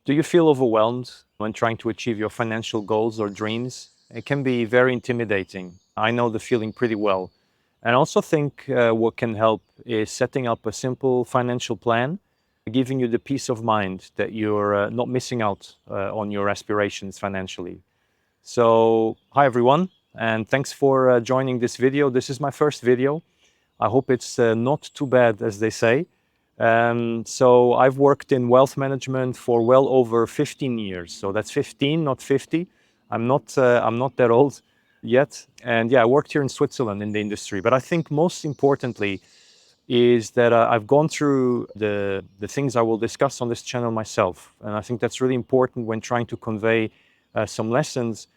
Do you feel overwhelmed when trying to achieve your financial goals or dreams? It can be very intimidating. I know the feeling pretty well. And I also think what can help is setting up a simple financial plan, giving you the peace of mind that you're not missing out on your aspirations financially. So, hi everyone, and thanks for joining this video. This is my first video. I hope it's not too bad, as they say. So I've worked in wealth management for well over 15 years. So that's 15, not 50. I'm not that old yet. And yeah, I worked here in Switzerland in the industry. But I think most importantly is that I've gone through the things I will discuss on this channel myself. And I think that's really important when trying to convey some lessons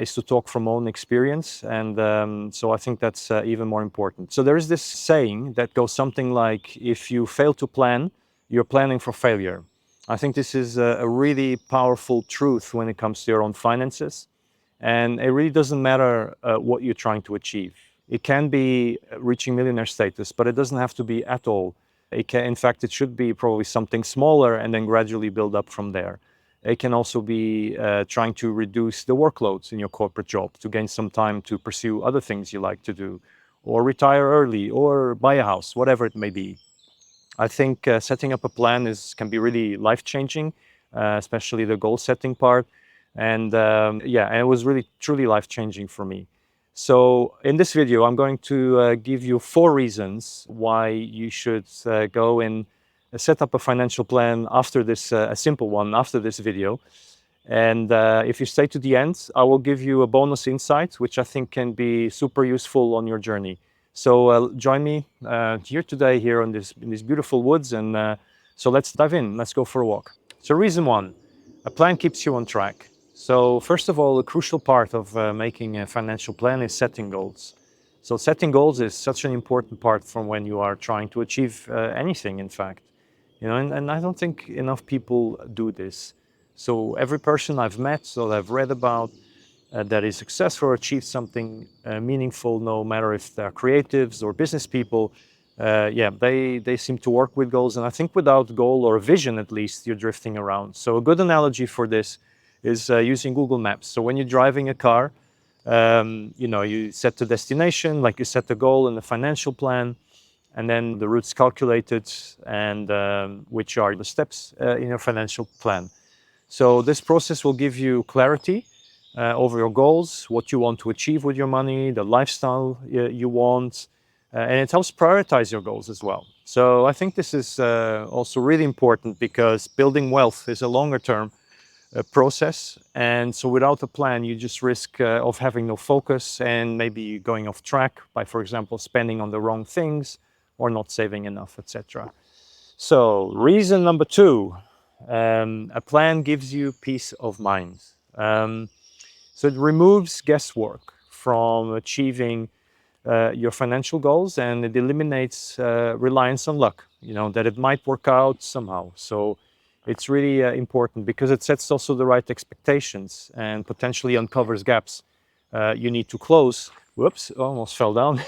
is to talk from own experience. And so I think that's even more important. So there is this saying that goes something like, if you fail to plan, you're planning for failure. I think this is a really powerful truth when it comes to your own finances. And it really doesn't matter what you're trying to achieve. It can be reaching millionaire status, but it doesn't have to be at all. In fact, it should be probably something smaller and then gradually build up from there. It can also be trying to reduce the workloads in your corporate job to gain some time to pursue other things you like to do, or retire early, or buy a house, whatever it may be. I think setting up a plan can be really life-changing, especially the goal-setting part. And yeah, and it was really truly life-changing for me. So in this video, I'm going to give you 4 reasons why you should go and set up a financial plan after this, a simple one, after this video. And if you stay to the end, I will give you a bonus insight, which I think can be super useful on your journey. So join me here today, here in these beautiful woods, and so let's dive in. Let's go for a walk. So reason 1, a plan keeps you on track. So first of all, a crucial part of making a financial plan is setting goals. So setting goals is such an important part from when you are trying to achieve anything, in fact. And I don't think enough people do this. So every person I've met or I've read about that is successful or achieved something meaningful, no matter if they're creatives or business people, yeah, they seem to work with goals. And I think without goal or vision, at least, you're drifting around. So a good analogy for this is using Google Maps. So when you're driving a car, you set the destination, like you set the goal and the financial plan, and then the routes calculated, and which are the steps in your financial plan. So this process will give you clarity over your goals, what you want to achieve with your money, the lifestyle you want, and it helps prioritize your goals as well. So I think this is also really important, because building wealth is a longer term process, and so without a plan you just risk of having no focus and maybe going off track by, for example, spending on the wrong things or not saving enough, etc. So reason number 2, a plan gives you peace of mind. So it removes guesswork from achieving your financial goals, and it eliminates reliance on luck, that it might work out somehow. So it's really important, because it sets also the right expectations and potentially uncovers gaps you need to close. Whoops, almost fell down.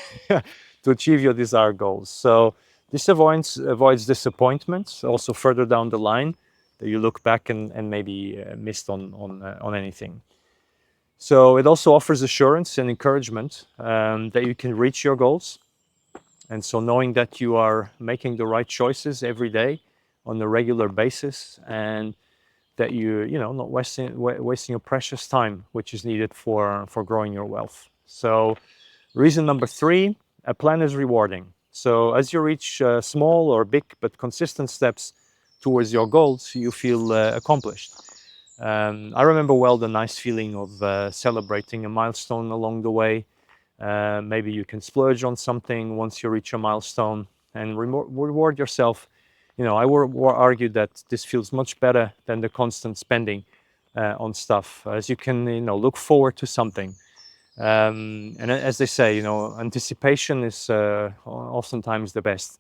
To achieve your desired goals. So this avoids disappointments also further down the line, that you look back and maybe missed on anything. So it also offers assurance and encouragement that you can reach your goals. And so knowing that you are making the right choices every day on a regular basis, and that you're not wasting your precious time, which is needed for growing your wealth. So reason number 3, a plan is rewarding. So as you reach small or big but consistent steps towards your goals, you feel accomplished. I remember well the nice feeling of celebrating a milestone along the way. Maybe you can splurge on something once you reach a milestone and reward yourself. I would argue that this feels much better than the constant spending on stuff, as you can look forward to something. And as they say, anticipation is oftentimes the best.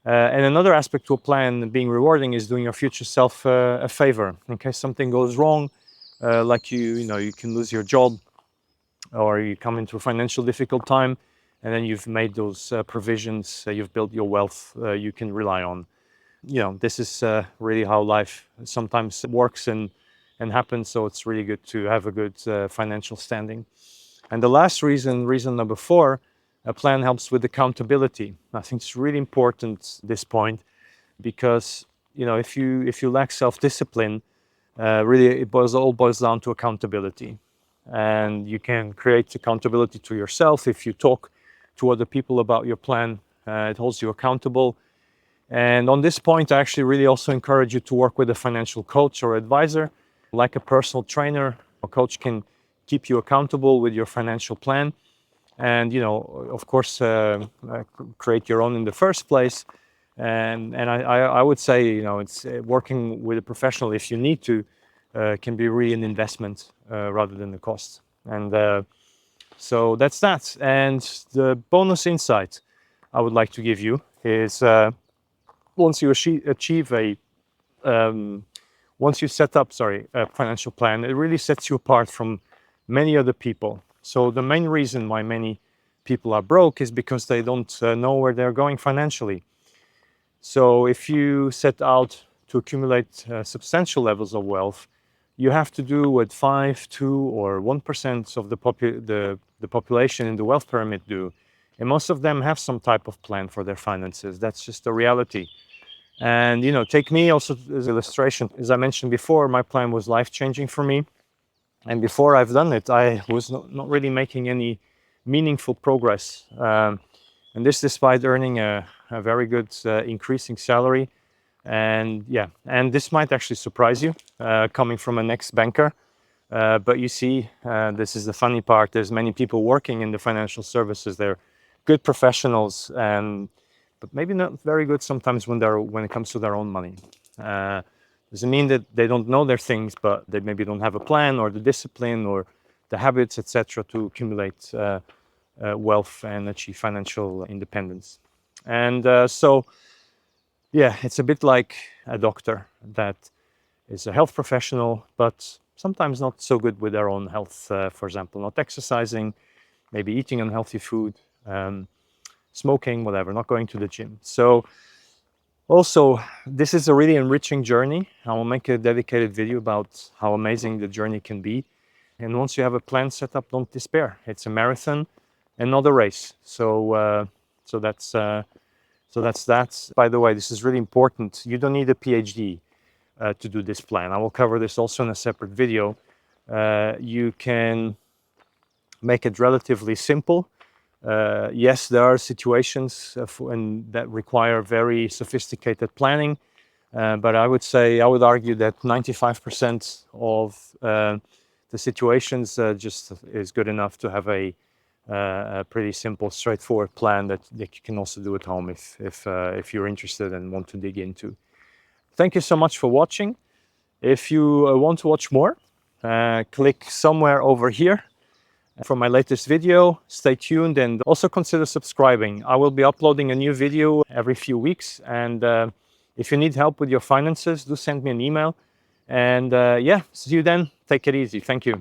And another aspect to a plan being rewarding is doing your future self a favor in case something goes wrong, like you can lose your job, or you come into a financial difficult time, and then you've made those provisions, you've built your wealth you can rely on. this is really how life sometimes works and happens. So it's really good to have a good financial standing. And the last reason number 4, a plan helps with accountability. I think it's really important this point, because if you lack self-discipline, really it all boils down to accountability. And you can create accountability to yourself if you talk to other people about your plan. It holds you accountable. And on this point, I actually really also encourage you to work with a financial coach or advisor, like a personal trainer. A coach can keep you accountable with your financial plan, and of course, create your own in the first place. And I would say, it's working with a professional, if you need to, can be really an investment rather than a cost. And so that's that. And the bonus insight I would like to give you is, once you achieve once you set up, a financial plan, it really sets you apart from many other people. So the main reason why many people are broke is because they don't know where they're going financially. So if you set out to accumulate substantial levels of wealth, you have to do what 5, 2, or 1% of the population in the wealth pyramid do. And most of them have some type of plan for their finances. That's just the reality. And take me also as an illustration. As I mentioned before, my plan was life-changing for me. And before I've done it, I was not really making any meaningful progress. And this despite earning a very good increasing salary. And this might actually surprise you, coming from an ex-banker. But you see, this is the funny part. There's many people working in the financial services. They're good professionals, but maybe not very good sometimes when it comes to their own money. Doesn't mean that they don't know their things, but they maybe don't have a plan or the discipline or the habits, etc., to accumulate wealth and achieve financial independence. And it's a bit like a doctor that is a health professional, but sometimes not so good with their own health. For example, not exercising, maybe eating unhealthy food, smoking, whatever, not going to the gym. So also, this is a really enriching journey. I will make a dedicated video about how amazing the journey can be. And once you have a plan set up, don't despair. It's a marathon and not a race. So that's that. By the way, this is really important. You don't need a PhD to do this plan. I will cover this also in a separate video. You can make it relatively simple. Yes, there are situations that require very sophisticated planning, but I would argue that 95% of the situations just is good enough to have a pretty simple, straightforward plan that you can also do at home if you're interested and want to dig into. Thank you so much for watching. If you want to watch more, click somewhere over here for my latest video. Stay tuned and also consider subscribing. I will be uploading a new video every few weeks. And if you need help with your finances, do send me an email. And see you then. Take it easy. Thank you.